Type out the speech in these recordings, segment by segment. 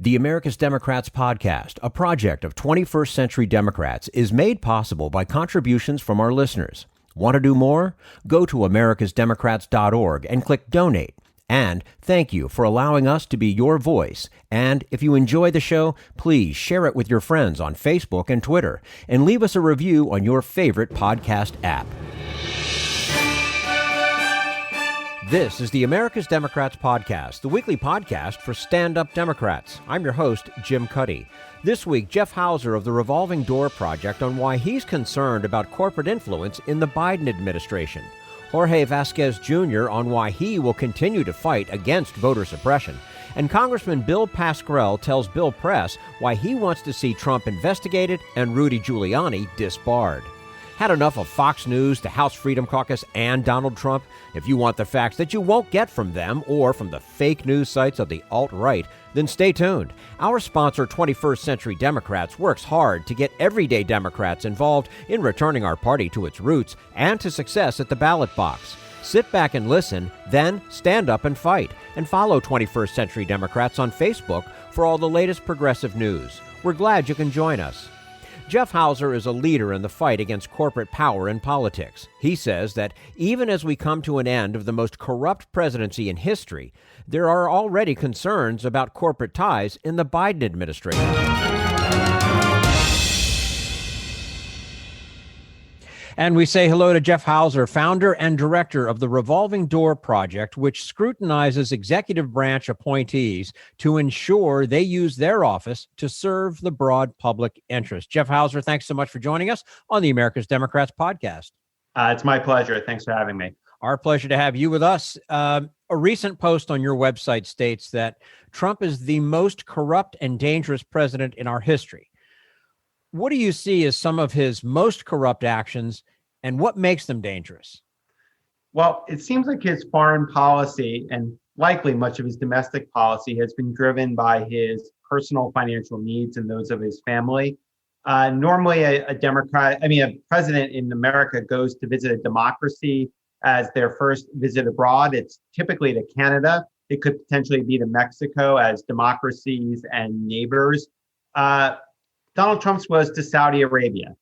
The America's Democrats podcast, a project of 21st Century Democrats, is made possible by contributions from our listeners. Want to do more? Go to americasdemocrats.org and click Donate. And thank you for allowing us to be your voice. And if you enjoy the show, please share it with your friends on Facebook and Twitter, and leave us a review on your favorite podcast app. This is the America's Democrats podcast, the weekly podcast for stand-up Democrats. I'm your host, Jim Cuddy. This week, Jeff Hauser of the Revolving Door Project on why he's concerned about corporate influence in the Biden administration. Jorge Vasquez Jr. on why he will continue to fight against voter suppression. And Congressman Bill Pascrell tells Bill Press why he wants to see Trump investigated and Rudy Giuliani disbarred. Had enough of Fox News, the House Freedom Caucus, and Donald Trump? If you want the facts that you won't get from them or from the fake news sites of the alt-right, then stay tuned. Our sponsor, 21st Century Democrats, works hard to get everyday Democrats involved in returning our party to its roots and to success at the ballot box. Sit back and listen, then stand up and fight. And follow 21st Century Democrats on Facebook for all the latest progressive news. We're glad you can join us. Jeff Hauser is a leader in the fight against corporate power in politics. He says that even as we come to an end of the most corrupt presidency in history, there are already concerns about corporate ties in the Biden administration. And we say hello to Jeff Hauser, founder and director of the Revolving Door Project, which scrutinizes executive branch appointees to ensure they use their office to serve the broad public interest. Jeff Hauser, thanks so much for joining us on the America's Democrats podcast. It's my pleasure. Thanks for having me. Our pleasure to have you with us. A recent post on your website states that Trump is the most corrupt and dangerous president in our history. What do you see as some of his most corrupt actions, and what makes them dangerous? Well, it seems like his foreign policy and likely much of his domestic policy has been driven by his personal financial needs and those of his family. Normally, a president in America goes to visit a democracy as their first visit abroad. It's typically to Canada. It could potentially be to Mexico as democracies and neighbors. Donald Trump's was to Saudi Arabia.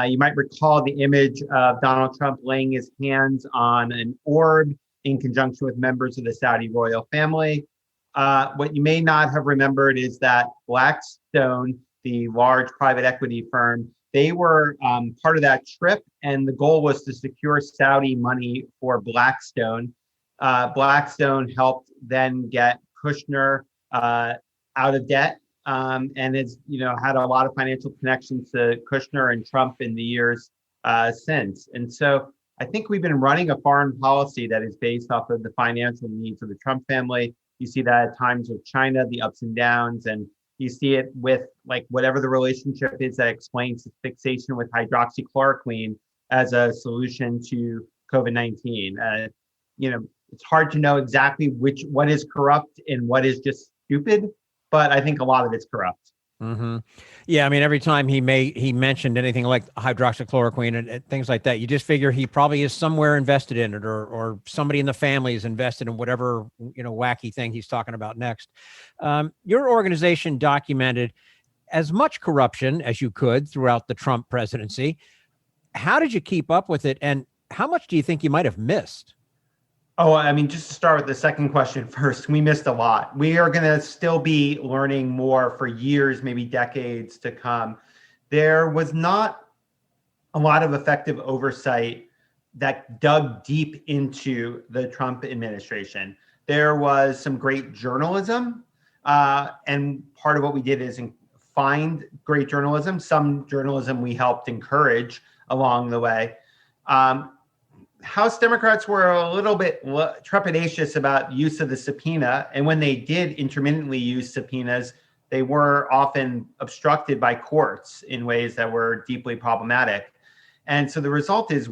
You might recall the image of Donald Trump laying his hands on an orb in conjunction with members of the Saudi royal family. What you may not have remembered is that Blackstone, the large private equity firm, they were part of that trip, and the goal was to secure Saudi money for Blackstone. Blackstone helped then get Kushner out of debt. And has, had a lot of financial connections to Kushner and Trump in the years since. And so I think we've been running a foreign policy that is based off of the financial needs of the Trump family. You see that at times with China, the ups and downs, and you see it with whatever the relationship is that explains the fixation with hydroxychloroquine as a solution to COVID-19. It's hard to know exactly what is corrupt and what is just stupid. But I think a lot of it's corrupt. Mm-hmm. Yeah, I mean, every time he mentioned anything like hydroxychloroquine and things like that, you just figure he probably is somewhere invested in it, or somebody in the family is invested in whatever wacky thing he's talking about next. Your organization documented as much corruption as you could throughout the Trump presidency. How did you keep up with it, and how much do you think you might have missed? Oh, I mean, just to start with the second question first, we missed a lot. We are going to still be learning more for years, maybe decades to come. There was not a lot of effective oversight that dug deep into the Trump administration. There was some great journalism, and part of what we did is find great journalism. Some journalism we helped encourage along the way. House Democrats were a little bit trepidatious about use of the subpoena. And when they did intermittently use subpoenas, they were often obstructed by courts in ways that were deeply problematic. And so the result is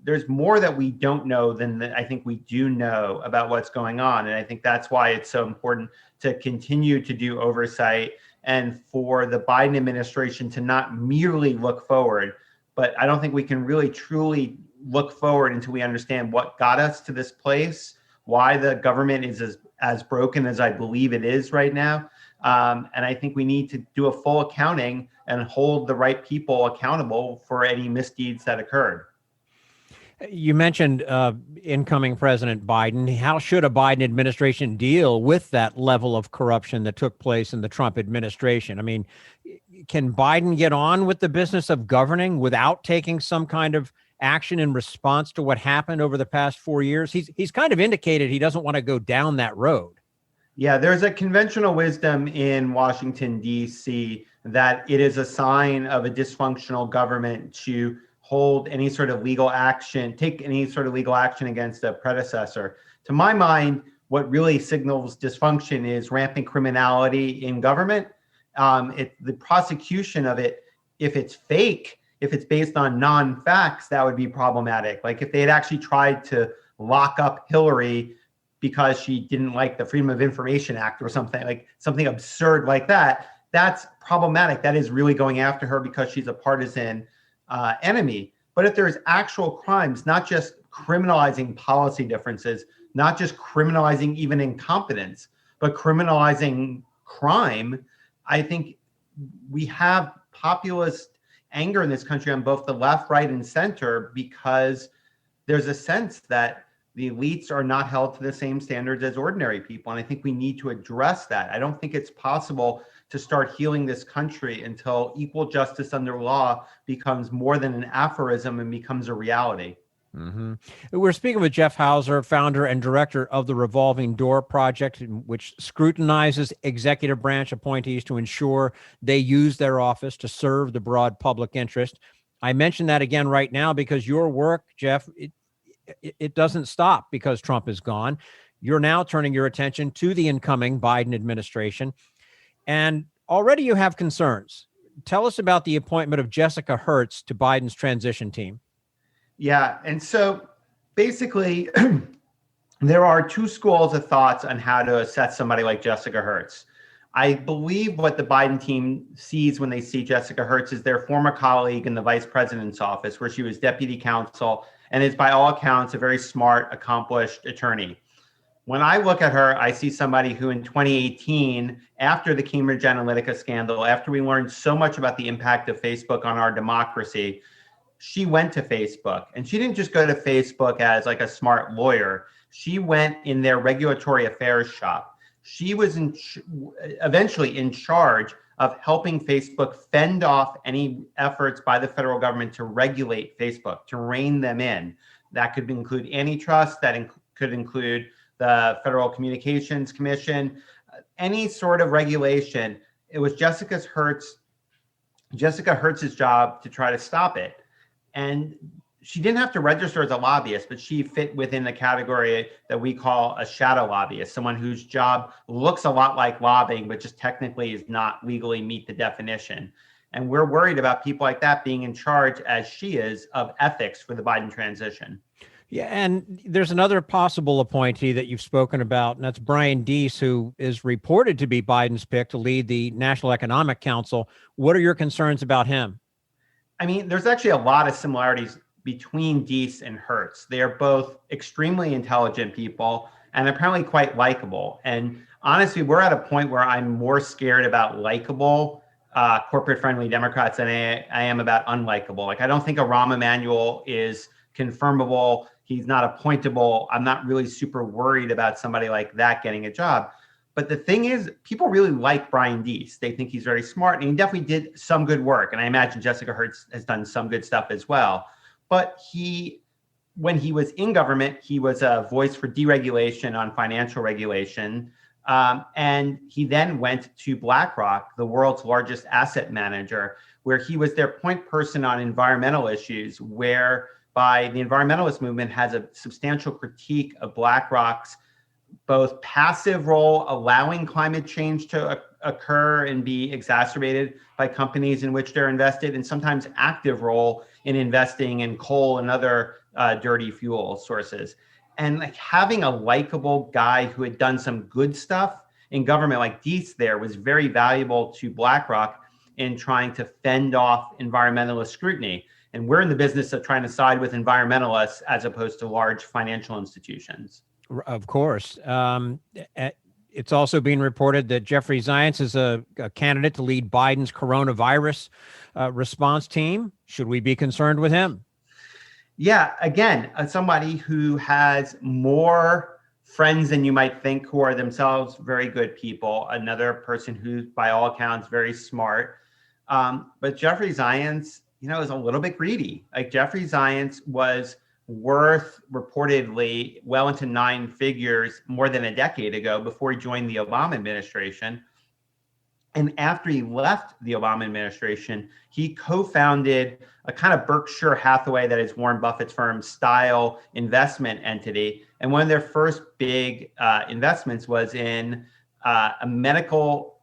there's more that we don't know than I think we do know about what's going on. And I think that's why it's so important to continue to do oversight and for the Biden administration to not merely look forward. But I don't think we can really truly look forward until we understand what got us to this place, why the government is as broken as I believe it is right now. And I think we need to do a full accounting and hold the right people accountable for any misdeeds that occurred. You mentioned incoming President Biden. How should a Biden administration deal with that level of corruption that took place in the Trump administration? I mean, can Biden get on with the business of governing without taking some kind of action in response to what happened over the past 4 years? He's kind of indicated he doesn't want to go down that road. Yeah, there's a conventional wisdom in Washington, D.C., that it is a sign of a dysfunctional government to hold any sort of legal action, take any sort of legal action against a predecessor. To my mind, what really signals dysfunction is rampant criminality in government. The prosecution of it, if it's fake, if it's based on non-facts, that would be problematic. Like if they had actually tried to lock up Hillary because she didn't like the Freedom of Information Act or something, like something absurd like that, that's problematic. That is really going after her because she's a partisan enemy. But if there's actual crimes, not just criminalizing policy differences, not just criminalizing even incompetence, but criminalizing crime, I think we have populist anger in this country on both the left, right, and center because there's a sense that the elites are not held to the same standards as ordinary people. And I think we need to address that. I don't think it's possible to start healing this country until equal justice under law becomes more than an aphorism and becomes a reality. Mm-hmm. We're speaking with Jeff Hauser, founder and director of the Revolving Door Project, which scrutinizes executive branch appointees to ensure they use their office to serve the broad public interest. I mention that again right now because your work, Jeff, it doesn't stop because Trump is gone. You're now turning your attention to the incoming Biden administration. And already you have concerns. Tell us about the appointment of Jessica Hertz to Biden's transition team. Yeah. And so basically, there are two schools of thoughts on how to assess somebody like Jessica Hertz. I believe what the Biden team sees when they see Jessica Hertz is their former colleague in the vice president's office, where she was deputy counsel and is by all accounts a very smart, accomplished attorney. When I look at her, I see somebody who in 2018, after the Cambridge Analytica scandal, after we learned so much about the impact of Facebook on our democracy, she went to Facebook. And she didn't just go to Facebook as like a smart lawyer. She went in their regulatory affairs shop. She was eventually in charge of helping Facebook fend off any efforts by the federal government to regulate Facebook, to rein them in. That could include antitrust, that could include the Federal Communications Commission, any sort of regulation. It was Jessica Hertz's job to try to stop it. And she didn't have to register as a lobbyist, but she fit within the category that we call a shadow lobbyist, someone whose job looks a lot like lobbying, but just technically is not legally meet the definition. And we're worried about people like that being in charge, as she is, of ethics for the Biden transition. Yeah, and there's another possible appointee that you've spoken about, and that's Brian Deese, who is reported to be Biden's pick to lead the National Economic Council. What are your concerns about him? I mean, there's actually a lot of similarities between Deese and Hertz. They are both extremely intelligent people and apparently quite likable. And honestly, we're at a point where I'm more scared about likable, corporate-friendly Democrats than I am about unlikable. Like, I don't think Rahm Emanuel is confirmable. He's not appointable. I'm not really super worried about somebody like that getting a job. But the thing is, people really like Brian Deese. They think he's very smart, and he definitely did some good work. And I imagine Jessica Hertz has done some good stuff as well. But when he was in government, he was a voice for deregulation on financial regulation. And he then went to BlackRock, the world's largest asset manager, where he was their point person on environmental issues, whereby the environmentalist movement has a substantial critique of BlackRock's both passive role, allowing climate change to occur and be exacerbated by companies in which they're invested, and sometimes active role in investing in coal and other dirty fuel sources. And like having a likable guy who had done some good stuff in government like Deese there was very valuable to BlackRock in trying to fend off environmentalist scrutiny. And we're in the business of trying to side with environmentalists as opposed to large financial institutions. Of course. It's also being reported that Jeffrey Zients is a candidate to lead Biden's coronavirus response team. Should we be concerned with him? Yeah, again, somebody who has more friends than you might think who are themselves very good people. Another person who's, by all accounts, very smart. But Jeffrey Zients, is a little bit greedy. Like Jeffrey Zients was worth reportedly well into 9 figures more than a decade ago before he joined the Obama administration. And after he left the Obama administration, he co-founded a kind of Berkshire Hathaway, that is Warren Buffett's firm style investment entity. And one of their first big investments was in a medical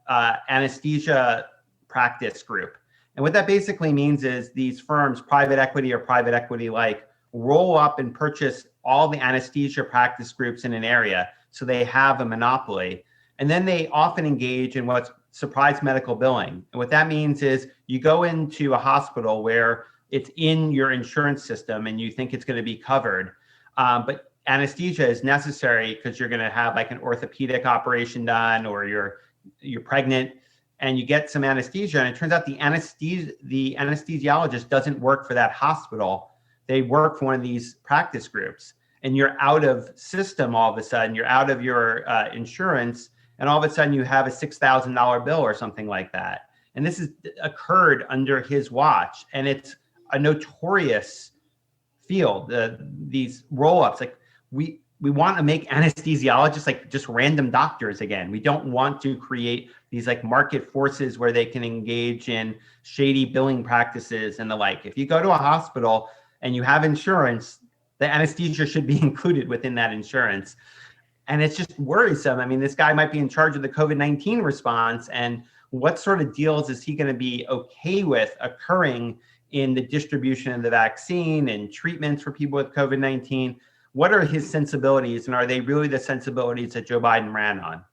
anesthesia practice group. And what that basically means is these firms, private equity or private equity-like, roll up and purchase all the anesthesia practice groups in an area. So they have a monopoly. And then they often engage in what's surprise medical billing. And what that means is you go into a hospital where it's in your insurance system and you think it's going to be covered. But anesthesia is necessary because you're going to have like an orthopedic operation done, or you're pregnant and you get some anesthesia. And it turns out the anesthesiologist doesn't work for that hospital. They work for one of these practice groups, and you're out of system all of a sudden. You're out of your insurance. And all of a sudden you have a $6,000 bill or something like that. And this has occurred under his watch. And it's a notorious field, these roll-ups. Like we want to make anesthesiologists like just random doctors again. We don't want to create these like market forces where they can engage in shady billing practices and the like. If you go to a hospital and you have insurance, the anesthesia should be included within that insurance. And it's just worrisome. I mean, this guy might be in charge of the COVID-19 response. And what sort of deals is he going to be okay with occurring in the distribution of the vaccine and treatments for people with COVID-19? What are his sensibilities? And are they really the sensibilities that Joe Biden ran on?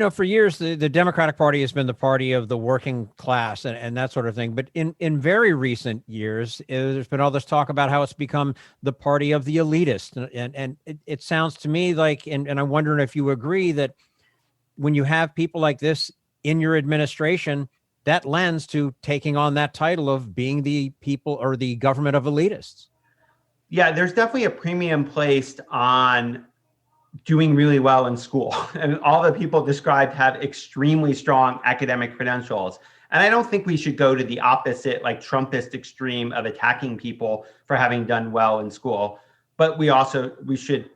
For years, the Democratic Party has been the party of the working class and that sort of thing. But in very recent years, there's been all this talk about how it's become the party of the elitist. And it sounds to me like, and I'm wondering if you agree, that when you have people like this in your administration, that lends to taking on that title of being the people or the government of elitists. Yeah, there's definitely a premium placed on doing really well in school. And all the people described have extremely strong academic credentials. And I don't think we should go to the opposite, like Trumpist extreme of attacking people for having done well in school. But we should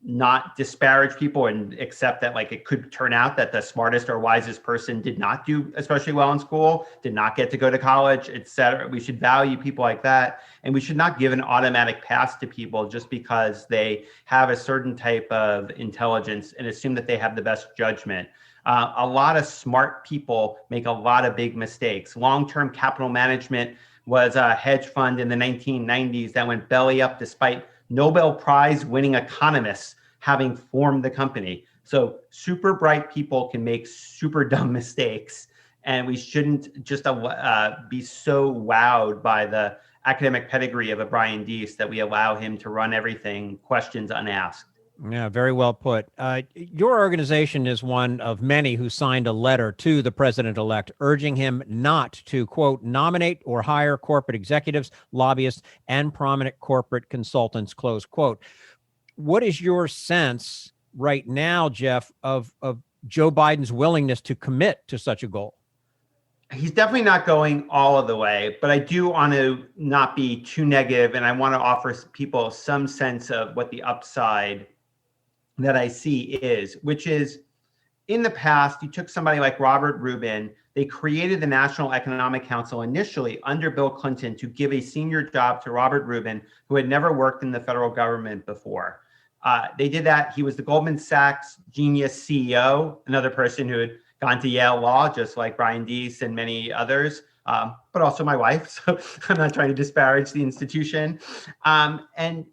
not disparage people and accept that like it could turn out that the smartest or wisest person did not do especially well in school, did not get to go to college, et cetera. We should value people like that. And we should not give an automatic pass to people just because they have a certain type of intelligence and assume that they have the best judgment. A lot of smart people make a lot of big mistakes. Long-term capital management was a hedge fund in the 1990s that went belly up despite Nobel Prize winning economists having formed the company. So super bright people can make super dumb mistakes. And we shouldn't just be so wowed by the academic pedigree of a Brian Deese that we allow him to run everything questions unasked. Yeah, very well put. Your organization is one of many who signed a letter to the president-elect urging him not to, quote, nominate or hire corporate executives, lobbyists, and prominent corporate consultants, close quote. What is your sense right now, Jeff, of Joe Biden's willingness to commit to such a goal? He's definitely not going all of the way, but I do want to not be too negative, and I want to offer people some sense of what the upside that I see is, which is in the past, you took somebody like Robert Rubin. They created the National Economic Council initially under Bill Clinton to give a senior job to Robert Rubin, who had never worked in the federal government before. They did that. He was the Goldman Sachs genius CEO, another person who had gone to Yale Law, just like Brian Deese and many others, but also my wife. So I'm not trying to disparage the institution. And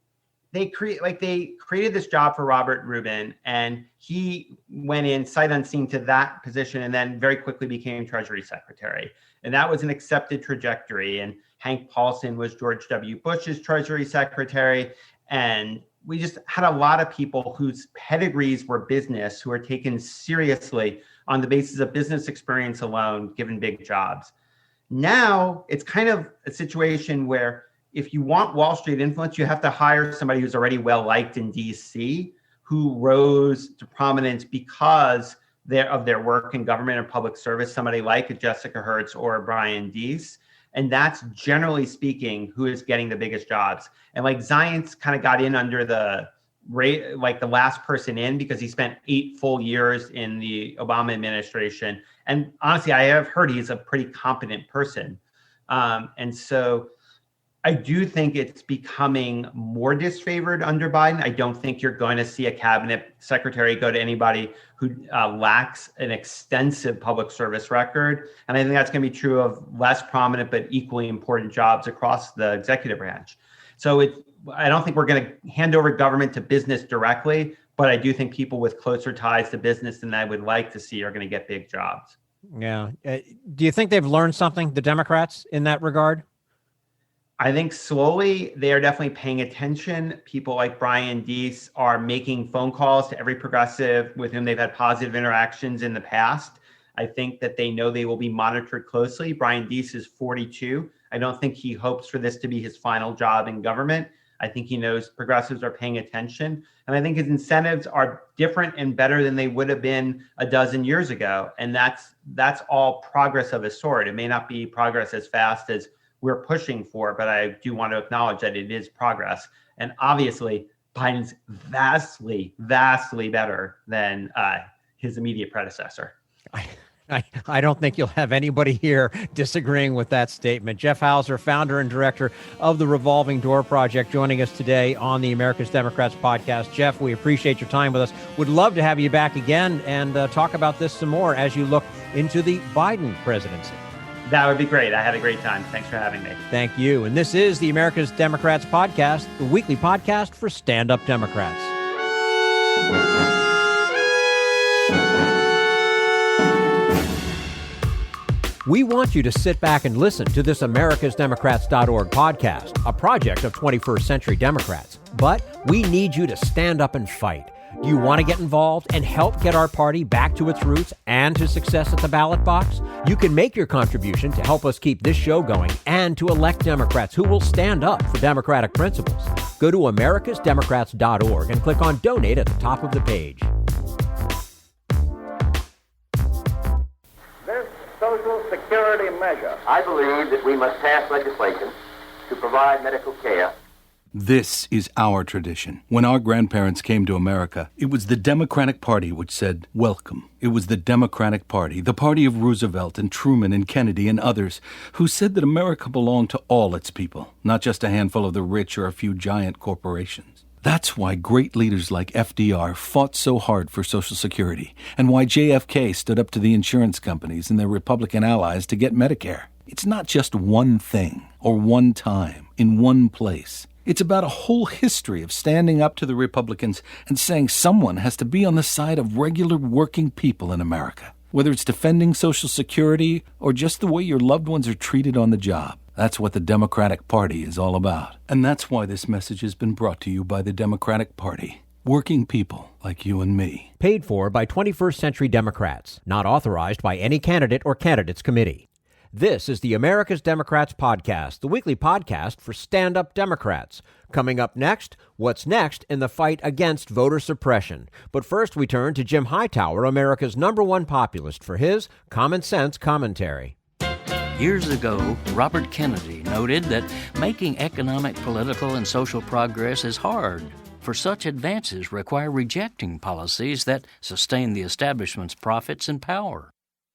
they created this job for Robert Rubin, and he went in sight unseen to that position and then very quickly became Treasury Secretary. And that was an accepted trajectory. And Hank Paulson was George W. Bush's Treasury Secretary. And we just had a lot of people whose pedigrees were business, who are taken seriously on the basis of business experience alone, given big jobs. Now it's kind of a situation where if you want Wall Street influence, you have to hire somebody who's already well liked in DC, who rose to prominence because of their work in government or public service, somebody like a Jessica Hertz or a Brian Deese. And that's generally speaking who is getting the biggest jobs. And like Zients kind of got in under the rate, like the last person in, because he spent 8 full years in the Obama administration. And honestly, I have heard he's a pretty competent person. And so I do think it's becoming more disfavored under Biden. I don't think you're going to see a cabinet secretary go to anybody who lacks an extensive public service record. And I think that's going to be true of less prominent but equally important jobs across the executive branch. So I don't think we're going to hand over government to business directly, but I do think people with closer ties to business than I would like to see are going to get big jobs. Yeah. Do you think they've learned something, the Democrats, in that regard? I think slowly they are definitely paying attention. People like Brian Deese are making phone calls to every progressive with whom they've had positive interactions in the past. I think that they know they will be monitored closely. Brian Deese is 42. I don't think he hopes for this to be his final job in government. I think he knows progressives are paying attention. And I think his incentives are different and better than they would have been a dozen years ago. And that's all progress of a sort. It may not be progress as fast as we're pushing for, but I do want to acknowledge that it is progress. And obviously, Biden's vastly, vastly better than his immediate predecessor. I don't think you'll have anybody here disagreeing with that statement. Jeff Hauser, founder and director of the Revolving Door Project, joining us today on the America's Democrats podcast. Jeff, we appreciate your time with us. Would love to have you back again and talk about this some more as you look into the Biden presidency. That would be great. I had a great time. Thanks for having me. Thank you. And this is the America's Democrats podcast, the weekly podcast for stand-up Democrats. We want you to sit back and listen to this americasdemocrats.org podcast, a project of 21st Century Democrats. But we need you to stand up and fight. Do you want to get involved and help get our party back to its roots and to success at the ballot box? You can make your contribution to help us keep this show going and to elect Democrats who will stand up for democratic principles. Go to americasdemocrats.org and click on Donate at the top of the page. This Social Security measure, I believe that we must pass legislation to provide medical care. This is our tradition. When our grandparents came to America, it was the Democratic Party which said, welcome. It was the Democratic Party, the party of Roosevelt and Truman and Kennedy and others, who said that America belonged to all its people, not just a handful of the rich or a few giant corporations. That's why great leaders like FDR fought so hard for Social Security, and why JFK stood up to the insurance companies and their Republican allies to get Medicare. It's not just one thing, or one time, in one place. It's about a whole history of standing up to the Republicans and saying someone has to be on the side of regular working people in America, whether it's defending Social Security or just the way your loved ones are treated on the job. That's what the Democratic Party is all about. And that's why this message has been brought to you by the Democratic Party. Working people like you and me. Paid for by 21st Century Democrats. Not authorized by any candidate or candidates committee. This is the America's Democrats podcast, the weekly podcast for stand-up Democrats. Coming up next, what's next in the fight against voter suppression. But first, we turn to Jim Hightower, America's #1 populist, for his common sense commentary. Years ago, Robert Kennedy noted that making economic, political, and social progress is hard. For such advances require rejecting policies that sustain the establishment's profits and power.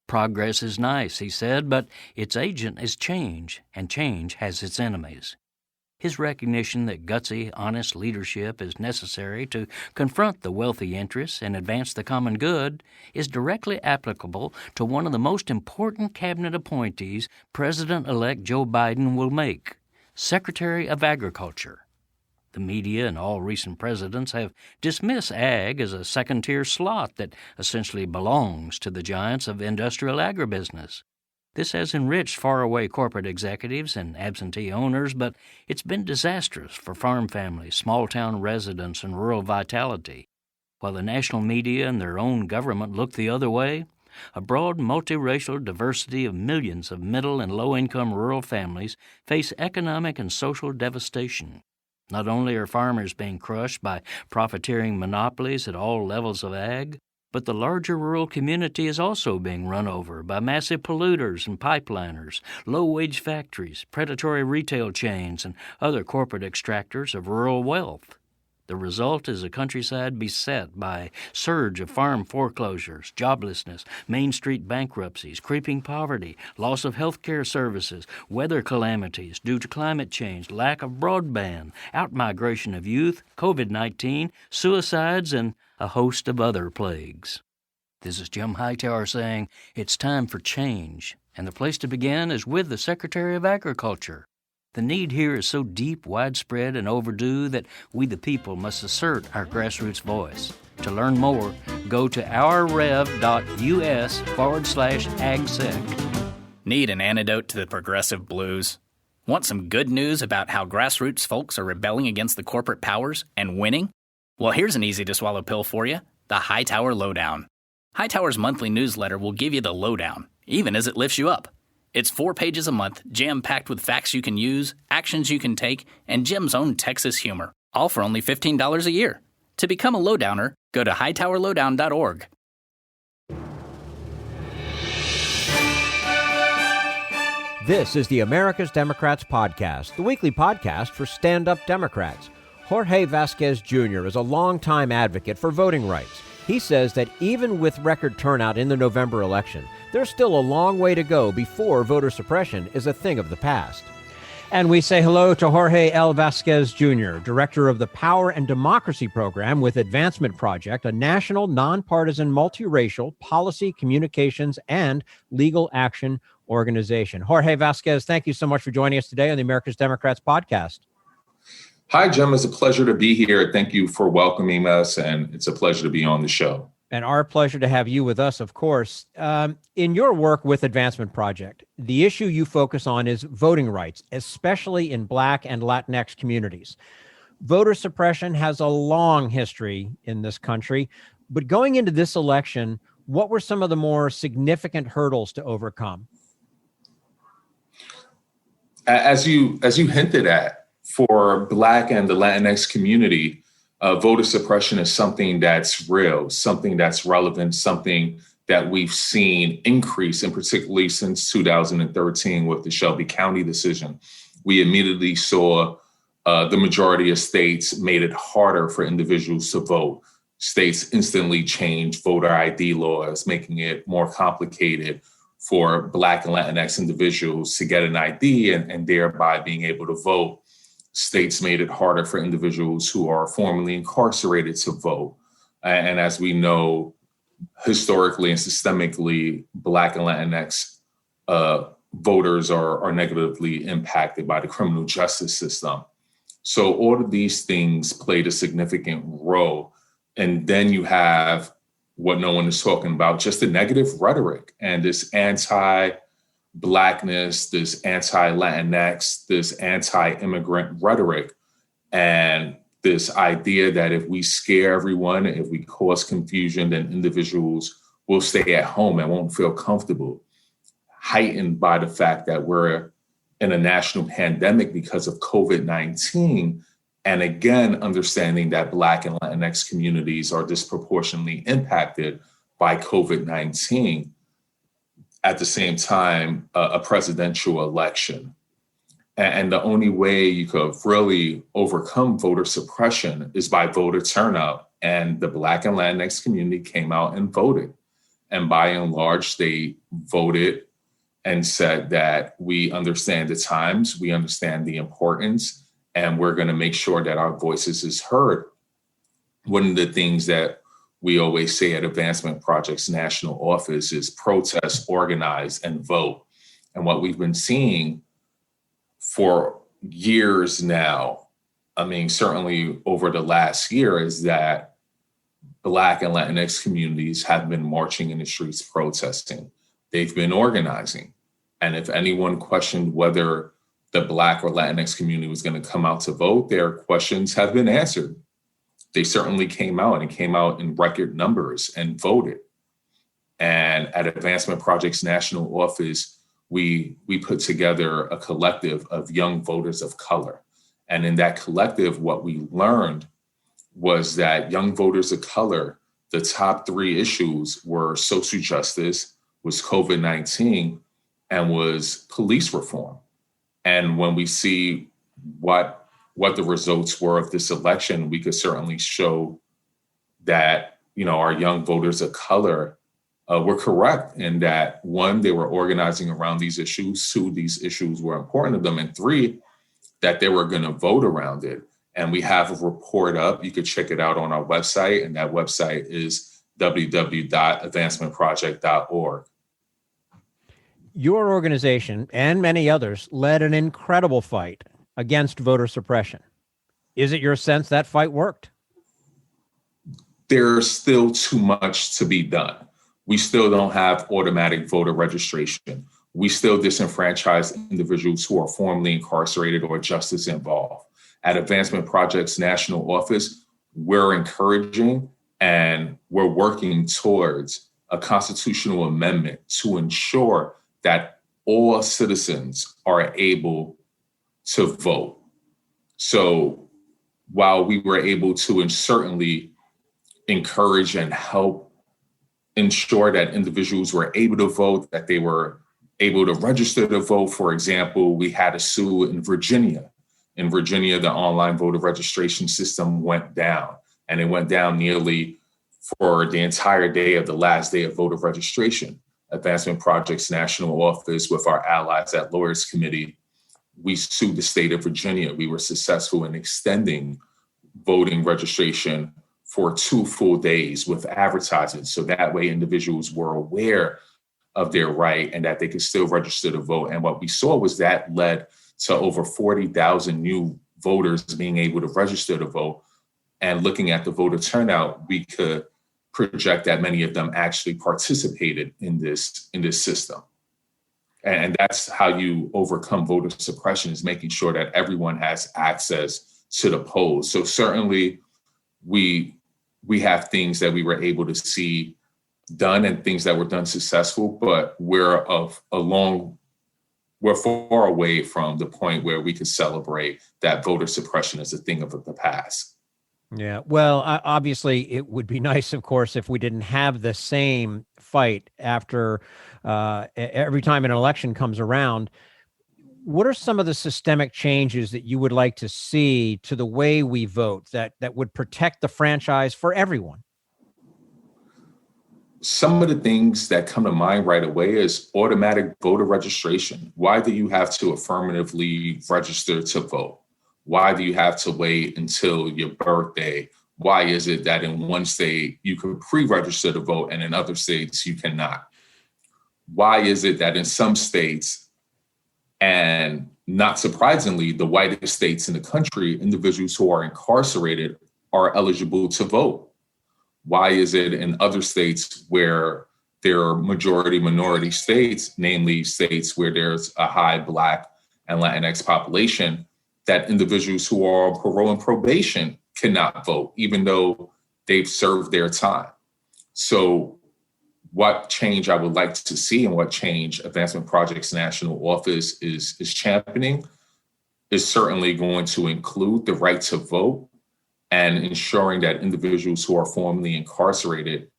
Progress is nice, he said, but its agent is change, and change has its enemies. His recognition that gutsy, honest leadership is necessary to confront the wealthy interests and advance the common good is directly applicable to one of the most important cabinet appointees President-elect Joe Biden will make, Secretary of Agriculture. The media and all recent presidents have dismissed ag as a second-tier slot that essentially belongs to the giants of industrial agribusiness. This has enriched faraway corporate executives and absentee owners, but it's been disastrous for farm families, small-town residents, and rural vitality. While the national media and their own government look the other way, a broad multiracial diversity of millions of middle and low-income rural families face economic and social devastation. Not only are farmers being crushed by profiteering monopolies at all levels of ag, but the larger rural community is also being run over by massive polluters and pipeliners, low-wage factories, predatory retail chains, and other corporate extractors of rural wealth. The result is a countryside beset by a surge of farm foreclosures, joblessness, Main Street bankruptcies, creeping poverty, loss of health care services, weather calamities due to climate change, lack of broadband, outmigration of youth, COVID-19, suicides, and a host of other plagues. This is Jim Hightower saying it's time for change, and the place to begin is with the Secretary of Agriculture. The need here is so deep, widespread, and overdue that we the people must assert our grassroots voice. To learn more, go to ourrev.us/agsec. Need an antidote to the progressive blues? Want some good news about how grassroots folks are rebelling against the corporate powers and winning? Well, here's an easy-to-swallow pill for you, the Hightower Lowdown. Hightower's monthly newsletter will give you the lowdown, even as it lifts you up. It's 4 pages a month, jam-packed with facts you can use, actions you can take, and Jim's own Texas humor, all for only $15 a year. To become a lowdowner, go to hightowerlowdown.org. This is the America's Democrats podcast, the weekly podcast for stand-up Democrats. Jorge Vasquez Jr. is a longtime advocate for voting rights. He says that even with record turnout in the November election, there's still a long way to go before voter suppression is a thing of the past. And we say hello to Jorge L. Vasquez Jr., director of the Power and Democracy Program with Advancement Project, a national, nonpartisan, multiracial policy, communications, and legal action organization. Jorge Vasquez, thank you so much for joining us today on the America's Democrats podcast. Hi, Jim. It's a pleasure to be here. Thank you for welcoming us, and it's a pleasure to be on the show. And our pleasure to have you with us, of course. In your work with Advancement Project, the issue you focus on is voting rights, especially in Black and Latinx communities. Voter suppression has a long history in this country, but going into this election, what were some of the more significant hurdles to overcome? As you hinted at, for Black and the Latinx community, voter suppression is something that's real, something that's relevant, something that we've seen increase, and particularly since 2013 with the Shelby County decision. We immediately saw the majority of states made it harder for individuals to vote. States instantly changed voter ID laws, making it more complicated for Black and Latinx individuals to get an ID and thereby being able to vote. States made it harder for individuals who are formerly incarcerated to vote. And as we know, historically and systemically, Black and Latinx voters are negatively impacted by the criminal justice system. So all of these things played a significant role. And then you have what no one is talking about, just the negative rhetoric and this anti-Blackness, this anti-Latinx, this anti-immigrant rhetoric, and this idea that if we scare everyone, if we cause confusion, then individuals will stay at home and won't feel comfortable, heightened by the fact that we're in a national pandemic because of COVID-19. And again, understanding that Black and Latinx communities are disproportionately impacted by COVID-19. At the same time, a presidential election. And the only way you could really overcome voter suppression is by voter turnout. And the Black and Latinx community came out and voted. And by and large, they voted and said that we understand the times, we understand the importance, and we're going to make sure that our voices is heard. One of the things that we always say at Advancement Project's national office is protest, organize, and vote. And what we've been seeing for years now, I mean, certainly over the last year, is that Black and Latinx communities have been marching in the streets protesting. They've been organizing. And if anyone questioned whether the Black or Latinx community was going to come out to vote, their questions have been answered. They certainly came out in record numbers and voted. And at Advancement Project's national office, we put together a collective of young voters of color. And in that collective, what we learned was that young voters of color, the top 3 issues were social justice, was COVID-19, and was police reform. And when we see what the results were of this election, we could certainly show that, our young voters of color were correct in that, 1, they were organizing around these issues, 2, these issues were important to them, and 3, that they were going to vote around it. And we have a report up. You could check it out on our website, and that website is www.advancementproject.org. Your organization and many others led an incredible fight against voter suppression. Is it your sense that fight worked? There's still too much to be done. We still don't have automatic voter registration. We still disenfranchise individuals who are formerly incarcerated or justice involved. At Advancement Project's national office, we're encouraging and we're working towards a constitutional amendment to ensure that all citizens are able to vote. So while we were able to certainly encourage and help ensure that individuals were able to vote, that they were able to register to vote, for example, we had a sue in Virginia. In Virginia, the online voter registration system went down, and it went down nearly for the entire day of the last day of voter registration. Advancement Project's national office, with our allies at Lawyers Committee, we sued the state of Virginia. We were successful in extending voting registration for 2 full days with advertising. So that way individuals were aware of their right and that they could still register to vote. And what we saw was that led to over 40,000 new voters being able to register to vote. And looking at the voter turnout, we could project that many of them actually participated in this system. And that's how you overcome voter suppression, is making sure that everyone has access to the polls. So certainly we have things that we were able to see done and things that were done successful, but we're far away from the point where we could celebrate that voter suppression as a thing of the past. Yeah, well, obviously, it would be nice, of course, if we didn't have the same fight after every time an election comes around. What are some of the systemic changes that you would like to see to the way we vote that would protect the franchise for everyone? Some of the things that come to mind right away is automatic voter registration. Why do you have to affirmatively register to vote? Why do you have to wait until your birthday? Why is it that in one state you can pre-register to vote and in other states you cannot? Why is it that in some states, and not surprisingly, the whitest states in the country, individuals who are incarcerated are eligible to vote? Why is it in other states where there are majority minority states, namely states where there's a high Black and Latinx population, that individuals who are on parole and probation cannot vote, even though they've served their time? So what change I would like to see and what change Advancement Project's national office is championing is certainly going to include the right to vote and ensuring that individuals who are formerly incarcerated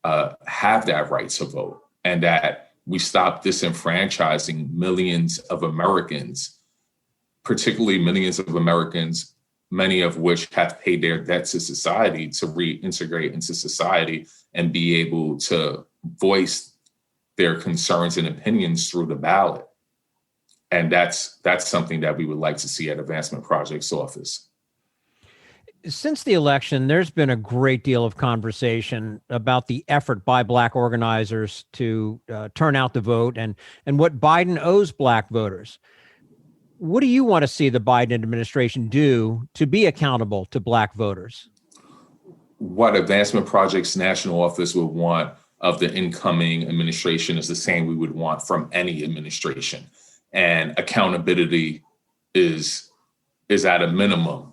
have that right to vote, and that we stop disenfranchising millions of Americans, particularly millions of Americans, many of which have paid their debt to society, to reintegrate into society and be able to voice their concerns and opinions through the ballot. And that's something that we would like to see at Advancement Project's office. Since the election, there's been a great deal of conversation about the effort by Black organizers to turn out the vote and what Biden owes Black voters. What do you want to see the Biden administration do to be accountable to Black voters? What Advancement Project's national office would want of the incoming administration is the same we would want from any administration. And accountability is at a minimum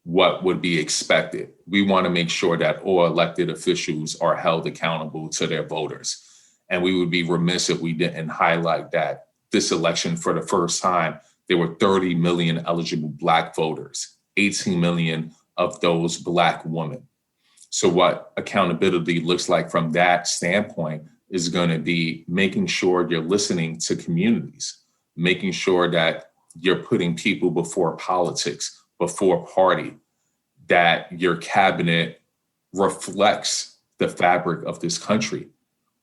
what would be expected. We want to make sure that all elected officials are held accountable to their voters. And we would be remiss if we didn't highlight that this election, for the first time, there were 30 million eligible Black voters, 18 million of those Black women. So what accountability looks like from that standpoint is going to be making sure you're listening to communities, making sure that you're putting people before politics, before party, that your cabinet reflects the fabric of this country.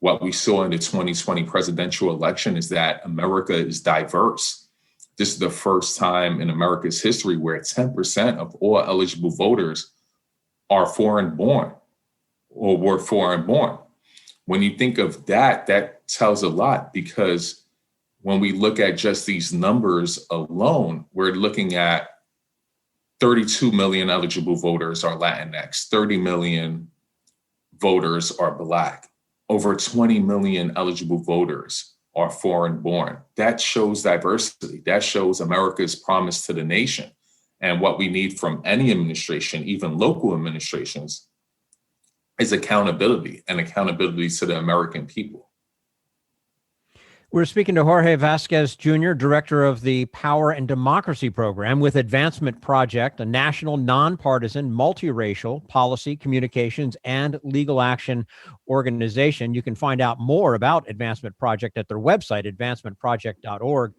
What we saw in the 2020 presidential election is that America is diverse. This is the first time in America's history where 10% of all eligible voters are foreign born or were foreign born. When you think of that, that tells a lot, because when we look at just these numbers alone, we're looking at 32 million eligible voters are Latinx, 30 million voters are Black, over 20 million eligible voters are foreign born. That shows diversity. That shows America's promise to the nation. And what we need from any administration, even local administrations, is accountability, and accountability to the American people. We're speaking to Jorge Vasquez Jr., director of the Power and Democracy Program with Advancement Project, a national, nonpartisan, multiracial policy, communications, and legal action organization. You can find out more about Advancement Project at their website, advancementproject.org.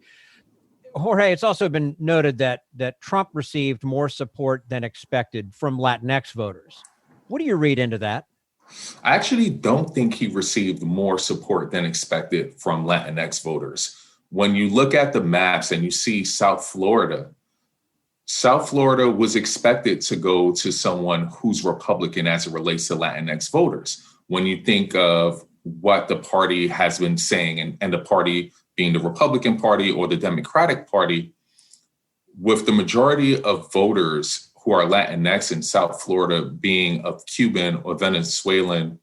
Jorge, it's also been noted that Trump received more support than expected from Latinx voters. What do you read into that? I actually don't think he received more support than expected from Latinx voters. When you look at the maps and you see South Florida was expected to go to someone who's Republican as it relates to Latinx voters. When you think of what the party has been saying, and the party being the Republican Party or the Democratic Party, with the majority of voters who are Latinx in South Florida being of Cuban or Venezuelan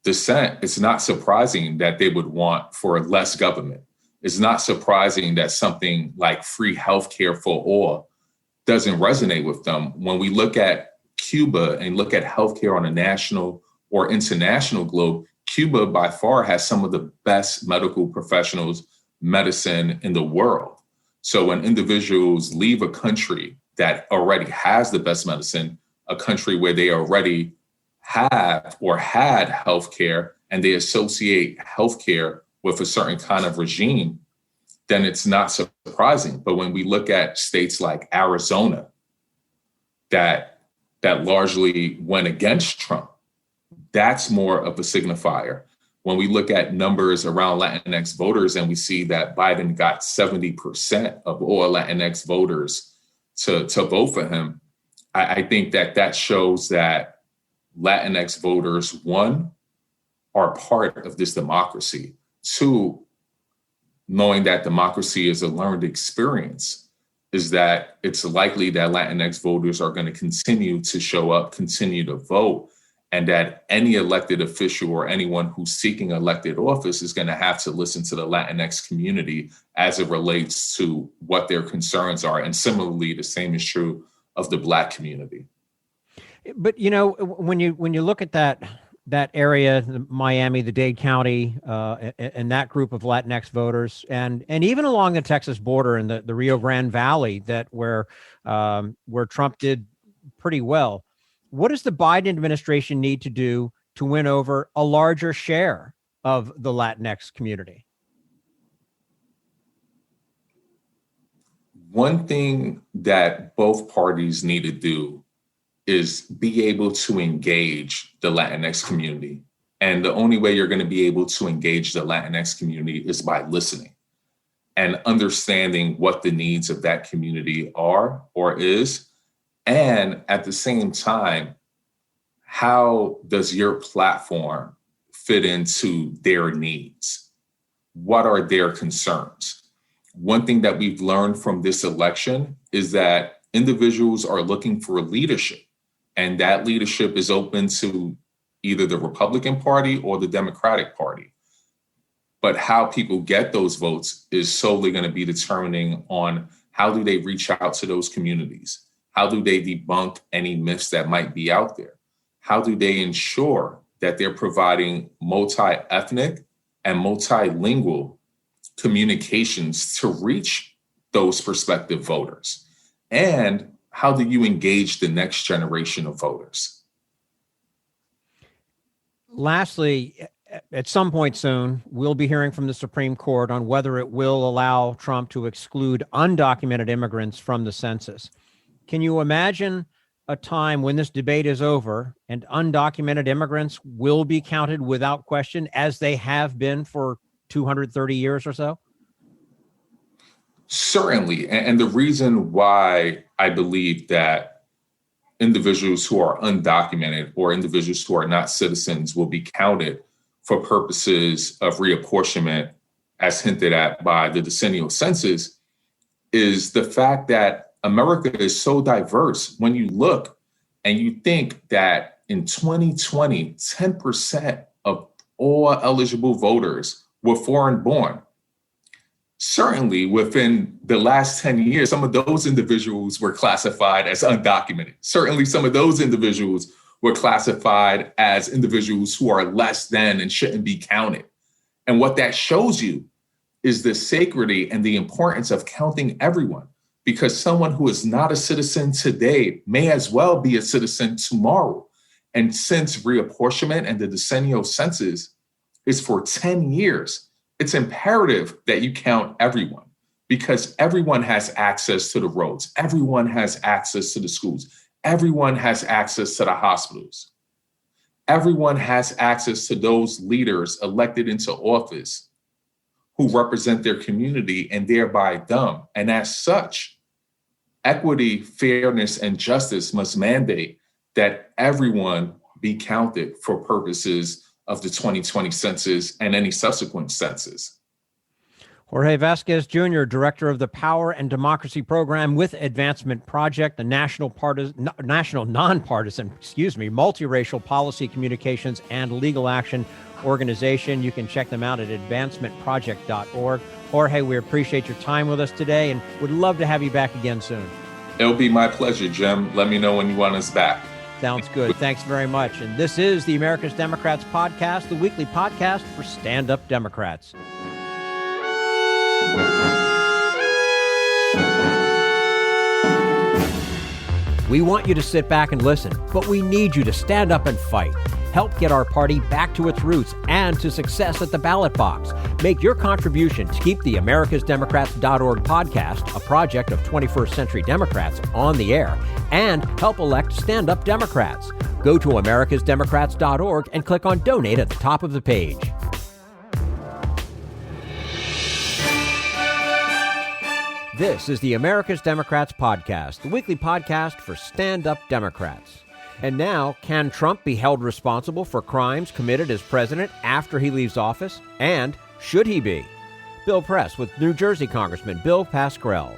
descent, it's not surprising that they would want for less government. It's not surprising that something like free healthcare for all doesn't resonate with them. When we look at Cuba and look at healthcare on a national or international globe, Cuba by far has some of the best medical professionals, medicine in the world. So when individuals leave a country that already has the best medicine, a country where they already have or had healthcare, and they associate healthcare with a certain kind of regime, then it's not surprising. But when we look at states like Arizona that largely went against Trump, that's more of a signifier. When we look at numbers around Latinx voters and we see that Biden got 70% of all Latinx voters to vote for him, I think that shows that Latinx voters, one, are part of this democracy. Two, knowing that democracy is a learned experience, is that it's likely that Latinx voters are going to continue to show up, continue to vote, and that any elected official or anyone who's seeking elected office is going to have to listen to the Latinx community as it relates to what their concerns are. And similarly, the same is true of the Black community. But, you know, when you look at that area, Miami, the Dade County, and that group of Latinx voters, and even along the Texas border and the Rio Grande Valley, where Trump did pretty well, what does the Biden administration need to do to win over a larger share of the Latinx community? One thing that both parties need to do is be able to engage the Latinx community. And the only way you're going to be able to engage the Latinx community is by listening and understanding what the needs of that community are or is. And at the same time, how does your platform fit into their needs? What are their concerns? One thing that we've learned from this election is that individuals are looking for leadership, and that leadership is open to either the Republican Party or the Democratic Party. But how people get those votes is solely going to be determining on how do they reach out to those communities? How do they debunk any myths that might be out there? How do they ensure that they're providing multi-ethnic and multilingual communications to reach those prospective voters? And how do you engage the next generation of voters? Lastly, at some point soon, we'll be hearing from the Supreme Court on whether it will allow Trump to exclude undocumented immigrants from the census. Can you imagine a time when this debate is over and undocumented immigrants will be counted without question, as they have been for 230 years or so? Certainly. And the reason why I believe that individuals who are undocumented or individuals who are not citizens will be counted for purposes of reapportionment, as hinted at by the decennial census, is the fact that America is so diverse. When you look and you think that in 2020, 10% of all eligible voters were foreign born. Certainly within the last 10 years, some of those individuals were classified as undocumented. Certainly some of those individuals were classified as individuals who are less than and shouldn't be counted. And what that shows you is the sacredity and the importance of counting everyone, because someone who is not a citizen today may as well be a citizen tomorrow. And since reapportionment and the decennial census is for 10 years, it's imperative that you count everyone, because everyone has access to the roads. Everyone has access to the schools. Everyone has access to the hospitals. Everyone has access to those leaders elected into office who represent their community and thereby them. And as such, equity, fairness, and justice must mandate that everyone be counted for purposes of the 2020 census and any subsequent census. Jorge Vasquez Jr., Director of the Power and Democracy Program with Advancement Project, a national nonpartisan, multiracial policy communications and legal action organization. You can check them out at advancementproject.org. Jorge, we appreciate your time with us today and would love to have you back again soon. It'll be my pleasure, Jim. Let me know when you want us back. Sounds good. Thanks very much. And this is the America's Democrats podcast, the weekly podcast for stand-up Democrats. We want you to sit back and listen, but we need you to stand up and fight. Help get our party back to its roots and to success at the ballot box. Make your contribution to keep the americasdemocrats.org podcast, a project of 21st Century Democrats, on the air, and help elect stand-up Democrats. Go to americasdemocrats.org and click on Donate at the top of the page. This is the America's Democrats podcast, the weekly podcast for stand-up Democrats. And now, can Trump be held responsible for crimes committed as president after he leaves office? And should he be? Bill Press with New Jersey Congressman Bill Pascrell.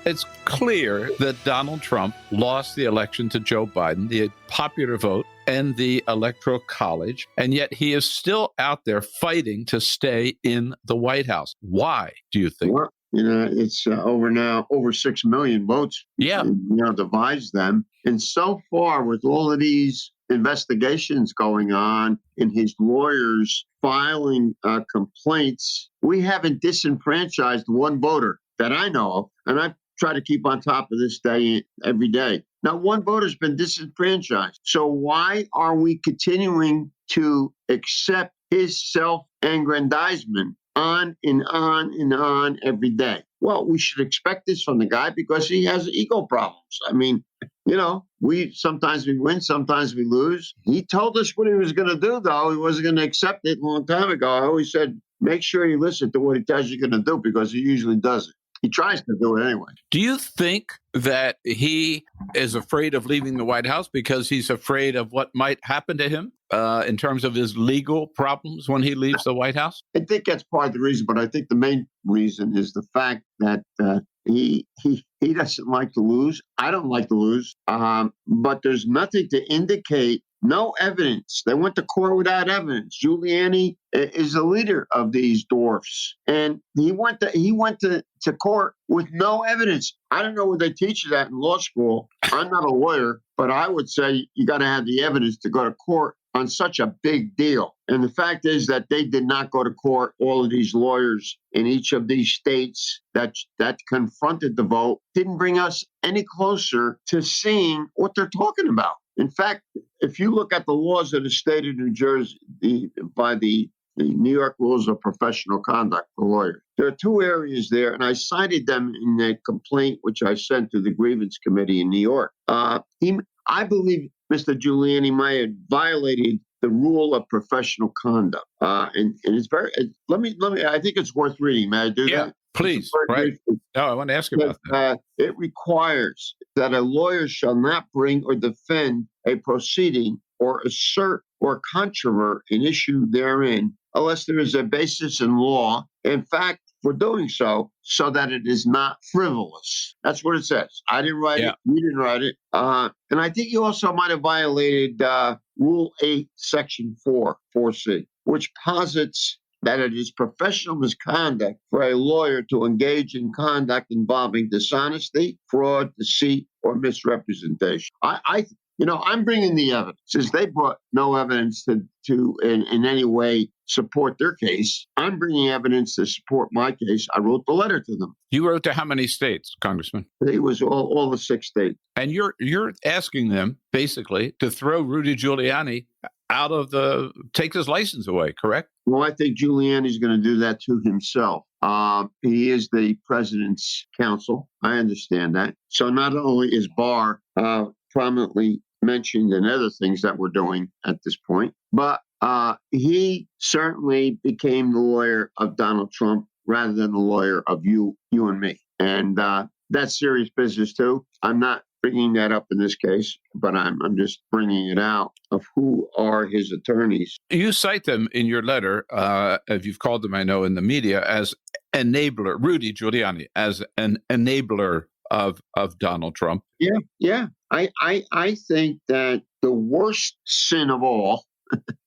It's clear that Donald Trump lost the election to Joe Biden, the popular vote, and the Electoral College, and yet he is still out there fighting to stay in the White House. Why, do you think? Well, it's over 6 million votes. Yeah. Divides them. And so far, with all of these investigations going on and his lawyers filing complaints, we haven't disenfranchised one voter that I know of. And I try to keep on top of this day every day. Not one voter's been disenfranchised. So why are we continuing to accept his self-aggrandizement on and on and on every day? Well, we should expect this from the guy because he has ego problems. I mean, sometimes we win, sometimes we lose. He told us what he was going to do, though. He wasn't going to accept it a long time ago. I always said, make sure you listen to what he tells you going to do, because he usually doesn't. He tries to do it anyway. Do you think that he is afraid of leaving the White House because he's afraid of what might happen to him in terms of his legal problems when he leaves the White House? I think that's part of the reason, but I think the main reason is the fact that he doesn't like to lose. I don't like to lose, but there's nothing to indicate No evidence. They went to court without evidence. Giuliani is the leader of these dwarfs, and he went to court with no evidence. I don't know where they teach you that in law school. I'm not a lawyer, but I would say you got to have the evidence to go to court on such a big deal. And the fact is that they did not go to court. All of these lawyers in each of these states that confronted the vote didn't bring us any closer to seeing what they're talking about. In fact, if you look at the laws of the state of New Jersey by the New York Rules of Professional Conduct for lawyers, there are two areas there, and I cited them in a complaint which I sent to the Grievance Committee in New York. I believe Mr. Giuliani might have violated the rule of professional conduct, and it's very. Let me. I think it's worth reading. May I do that? Yeah, please. Right. No, I want to ask you about that. It requires that a lawyer shall not bring or defend a proceeding or assert or controvert an issue therein, unless there is a basis in law, in fact, for doing so that it is not frivolous. That's what it says. I didn't write it. You didn't write it. And I think you also might have violated Rule 8, Section 4C, which posits that it is professional misconduct for a lawyer to engage in conduct involving dishonesty, fraud, deceit, or misrepresentation. I'm bringing the evidence. Since they brought no evidence to in any way support their case, I'm bringing evidence to support my case. I wrote the letter to them. You wrote to how many states, Congressman? It was all the 6 states. And you're asking them basically to throw Rudy Giuliani take his license away, correct? Well, I think Giuliani's going to do that to himself. He is the president's counsel. I understand that. So not only is Barr prominently mentioned in other things that we're doing at this point, but he certainly became the lawyer of Donald Trump rather than the lawyer of you and me. And that's serious business, too. I'm not bringing that up in this case, but I'm just bringing it out of who are his attorneys. You cite them in your letter, as you've called them, I know, in the media, as enabler, Rudy Giuliani, as an enabler of Donald Trump. Yeah. I think that the worst sin of all,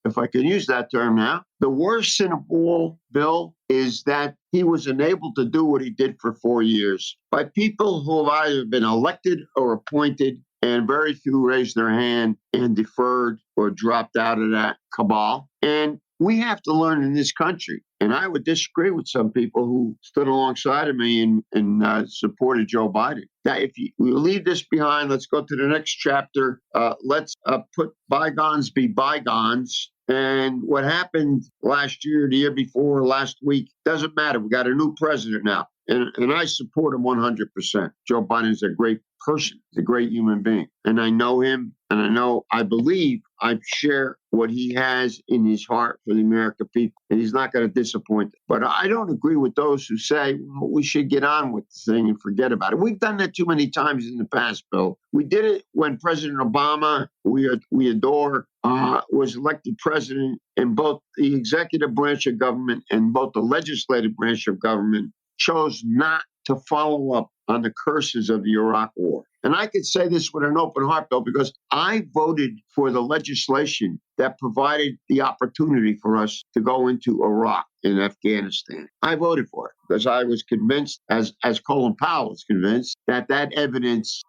if I can use that term now, the worst sin of all, Bill, is that he was enabled to do what he did for 4 years by people who have either been elected or appointed, and very few raised their hand and deferred or dropped out of that cabal. And we have to learn in this country. And I would disagree with some people who stood alongside of me and supported Joe Biden. That if we leave this behind, let's go to the next chapter. Let's put bygones be bygones. And what happened last year, the year before, last week, doesn't matter. We got a new president now. And I support him 100%. Joe Biden is a great person. He's a great human being. And I know him, and I believe I share what he has in his heart for the American people. And he's not going to disappoint them. But I don't agree with those who say, well, we should get on with the thing and forget about it. We've done that too many times in the past, Bill. We did it when President Obama, we adore, was elected president, and both the executive branch of government and both the legislative branch of government chose not to follow up on the curses of the Iraq War. And I could say this with an open heart, Bill, because I voted for the legislation that provided the opportunity for us to go into Iraq and Afghanistan. I voted for it because I was convinced, as Colin Powell was convinced, that evidence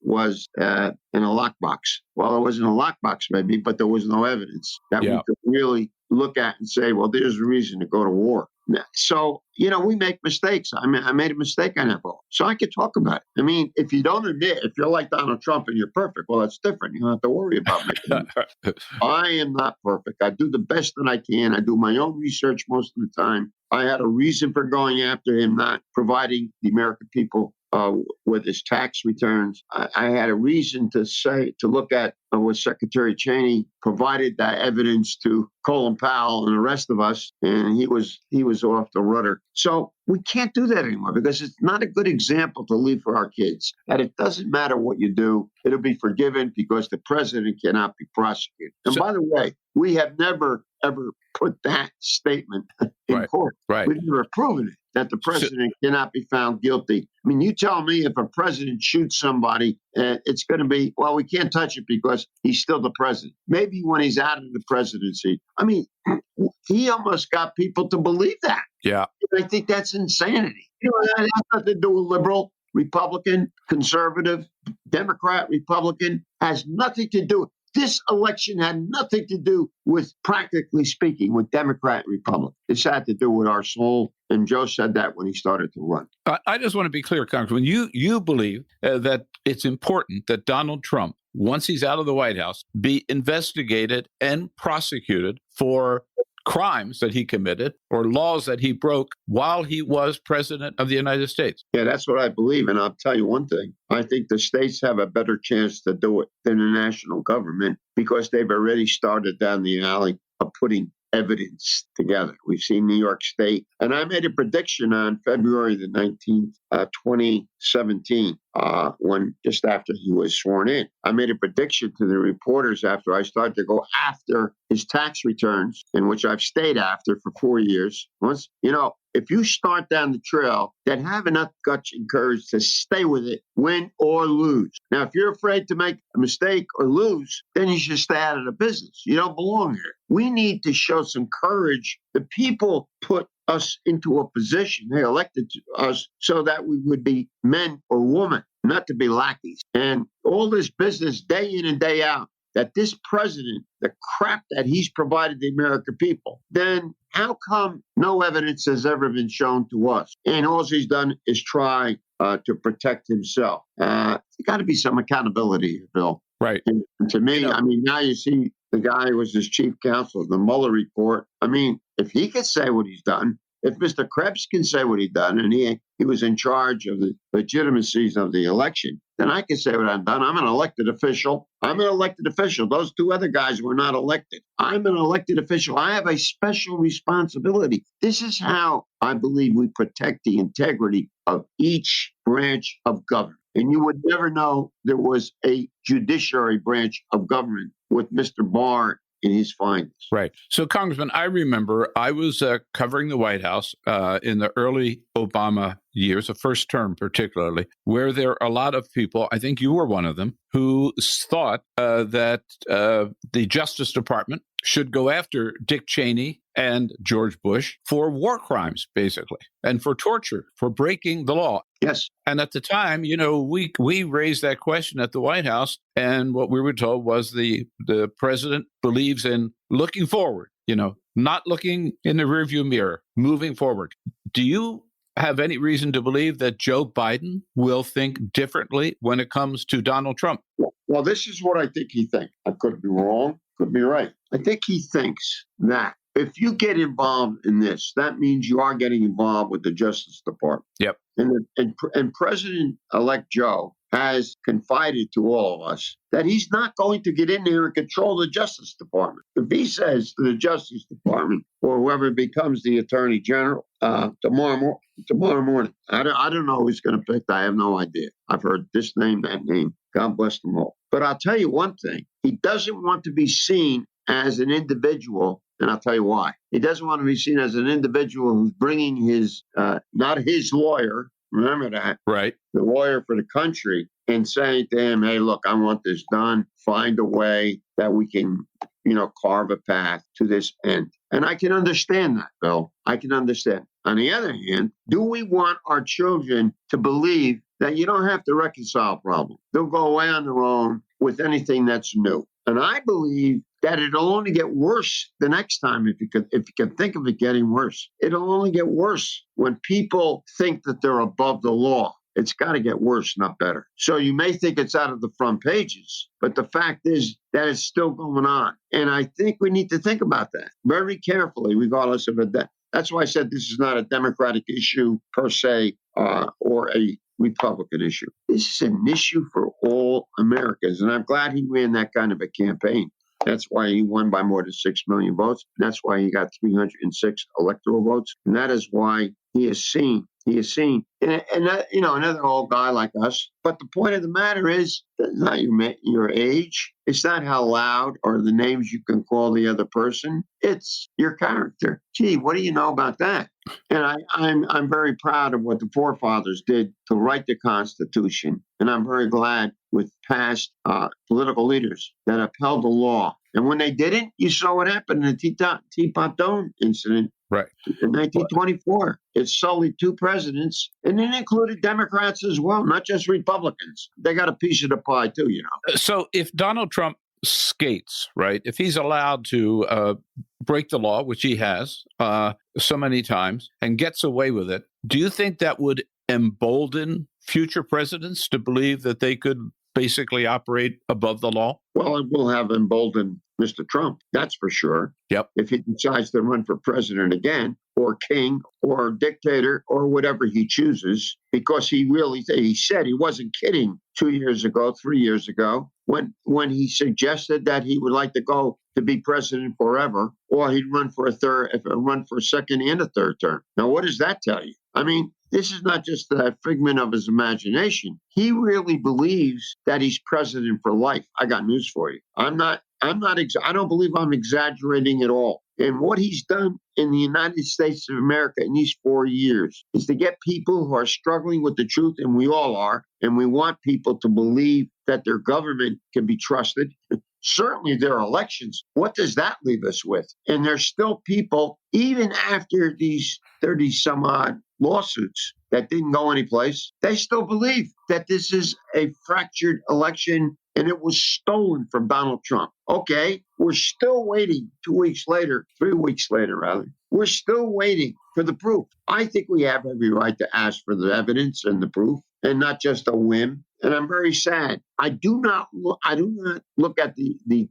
was in a lockbox. Well, it wasn't a lockbox, maybe, but there was no evidence that we could really look at and say, well, there's a reason to go to war. So, we make mistakes. I made a mistake on that vote. So I could talk about it. I mean, if you don't admit, if you're like Donald Trump and you're perfect, well, that's different. You don't have to worry about making it. I am not perfect. I do the best that I can. I do my own research most of the time. I had a reason for going after him, not providing the American people with his tax returns. I had a reason to look at what Secretary Cheney provided that evidence to Colin Powell and the rest of us, and he was off the rudder. So we can't do that anymore because it's not a good example to leave for our kids. That it doesn't matter what you do, it'll be forgiven because the president cannot be prosecuted. And by the way, we have never, ever put that statement in court. Right. We've never proven it, that the president cannot be found guilty. I mean, you tell me if a president shoots somebody, it's going to be, well, we can't touch it because he's still the president. Maybe when he's out of the presidency. I mean, he almost got people to believe that. Yeah. I think that's insanity. You know, that has nothing to do with liberal, Republican, conservative, Democrat, Republican, has nothing to do. This election had nothing to do with, practically speaking, with Democrat and Republican. It's had to do with our soul. And Joe said that when he started to run. I just want to be clear, Congressman. You believe that it's important that Donald Trump, once he's out of the White House, be investigated and prosecuted for crimes that he committed or laws that he broke while he was president of the United States. Yeah, that's what I believe. And I'll tell you one thing. I think the states have a better chance to do it than the national government because they've already started down the alley of putting evidence together. We've seen New York State. And I made a prediction on February the 19th, 2017, when just after he was sworn in. I made a prediction to the reporters after I started to go after his tax returns, in which I've stayed after for 4 years. Once, you know, if you start down the trail, then have enough guts and courage to stay with it, win or lose. Now, if you're afraid to make a mistake or lose, then you should stay out of the business. You don't belong here. We need to show some courage. The people put us into a position, they elected us so that we would be men or women, not to be lackeys. And all this business day in and day out, that this president, the crap that he's provided the American people, then how come no evidence has ever been shown to us? And all he's done is try to protect himself. There's got to be some accountability here, Bill. Right. And to me, I mean, now you see the guy who was his chief counsel, the Mueller report. I mean, if he could say what he's done, if Mr. Krebs can say what he's done, and he was in charge of the legitimacies of the election, then I can say what I've done. I'm an elected official. Those two other guys were not elected. I'm an elected official. I have a special responsibility. This is how I believe we protect the integrity of each branch of government. And you would never know there was a judiciary branch of government with Mr. Barr in his findings. Right. So, Congressman, I remember I was covering the White House in the early Obama years, the first term particularly, where there are a lot of people, I think you were one of them, who thought that the Justice Department should go after Dick Cheney and George Bush for war crimes, basically, and for torture, for breaking the law. Yes. And at the time, you know, we raised that question at the White House, and what we were told was the president believes in looking forward, you know, not looking in the rearview mirror, moving forward. Do you have any reason to believe that Joe Biden will think differently when it comes to Donald Trump? Well, this is what I think he thinks. I could be wrong, could be right. I think he thinks that if you get involved in this, that means you are getting involved with the Justice Department. Yep. And President-elect Joe has confided to all of us that he's not going to get in there and control the Justice Department. If he says to the Justice Department or whoever becomes the Attorney General tomorrow morning, I don't know who he's going to pick. I have no idea. I've heard this name, that name. God bless them all. But I'll tell you one thing. He doesn't want to be seen as an individual. And I'll tell you why. He doesn't want to be seen as an individual who's bringing his, not his lawyer, remember that, right? The lawyer for the country, and saying to him, hey, look, I want this done. Find a way that we can, carve a path to this end. And I can understand that, Bill. I can understand. On the other hand, do we want our children to believe that you don't have to reconcile problems? They'll go away on their own with anything that's new. And I believe that it'll only get worse the next time if you can think of it getting worse. It'll only get worse when people think that they're above the law. It's got to get worse, not better. So you may think it's out of the front pages, but the fact is that it's still going on. And I think we need to think about that very carefully, regardless of it. That's why I said this is not a Democratic issue per se or a Republican issue. This is an issue for all Americans. And I'm glad he ran that kind of a campaign. That's why he won by more than 6 million votes. That's why he got 306 electoral votes. And that is why He is seen. And another old guy like us. But the point of the matter is, that's not your age. It's not how loud or the names you can call the other person. It's your character. Gee, what do you know about that? And I'm very proud of what the forefathers did to write the Constitution. And I'm very glad with past political leaders that upheld the law. And when they didn't, you saw what happened in the Teapot Dome incident. Right. In 1924, it sullied 2 presidents, and it included Democrats as well, not just Republicans. They got a piece of the pie too, you know. So if Donald Trump skates, right, if he's allowed to break the law, which he has so many times, and gets away with it, do you think that would embolden future presidents to believe that they could basically operate above the law? Well, it will have emboldened Mr. Trump, that's for sure. Yep. If he decides to run for president again, or king, or dictator, or whatever he chooses, because he said he wasn't kidding 2 years ago, 3 years ago, when he suggested that he would like to go to be president forever, or he'd run for a second and a third term. Now, what does that tell you? I mean, this is not just a figment of his imagination. He really believes that he's president for life. I got news for you. I don't believe I'm exaggerating at all. And what he's done in the United States of America in these 4 years is to get people who are struggling with the truth, and we all are, and we want people to believe that their government can be trusted. Certainly their elections. What does that leave us with? And there's still people, even after these 30 some odd lawsuits that didn't go anyplace, they still believe that this is a fractured election and it was stolen from Donald Trump. Okay, we're still waiting 3 weeks later, rather. We're still waiting for the proof. I think we have every right to ask for the evidence and the proof, and not just a whim. And I'm very sad. I do not look at the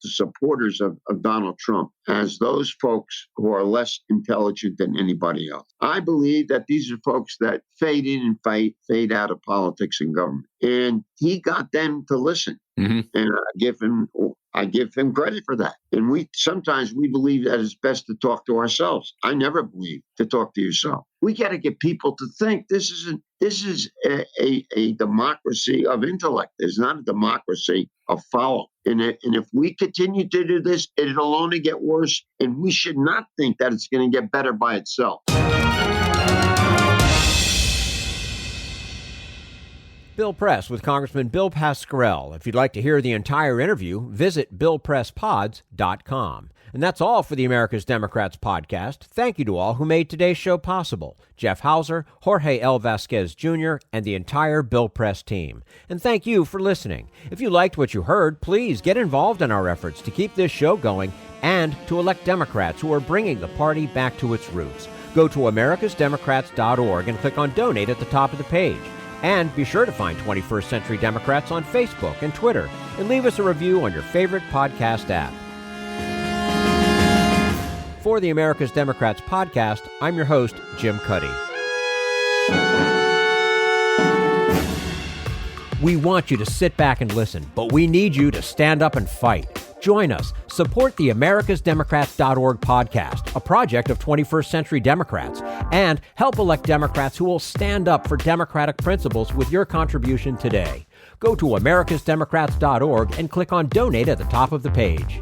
supporters of Donald Trump as those folks who are less intelligent than anybody else. I believe that these are folks that fade in and fade out of politics and government. And he got them to listen. Mm-hmm. And I give him credit for that. And sometimes we believe that it's best to talk to ourselves. I never believe to talk to yourself. We got to get people to think this is a democracy of intellect. It's not a democracy of follow. And if we continue to do this, it'll only get worse. And we should not think that it's going to get better by itself. Bill Press with Congressman Bill Pascrell. If you'd like to hear the entire interview, visit BillPressPods.com. And that's all for the America's Democrats podcast. Thank you to all who made today's show possible. Jeff Hauser, Jorge L. Vasquez Jr., and the entire Bill Press team. And thank you for listening. If you liked what you heard, please get involved in our efforts to keep this show going and to elect Democrats who are bringing the party back to its roots. Go to americasdemocrats.org and click on Donate at the top of the page. And be sure to find 21st Century Democrats on Facebook and Twitter, and leave us a review on your favorite podcast app. For the America's Democrats podcast, I'm your host, Jim Cuddy. We want you to sit back and listen, but we need you to stand up and fight. Join us. Support the americasdemocrats.org podcast, a project of 21st Century Democrats, and help elect Democrats who will stand up for democratic principles with your contribution today. Go to americasdemocrats.org and click on Donate at the top of the page.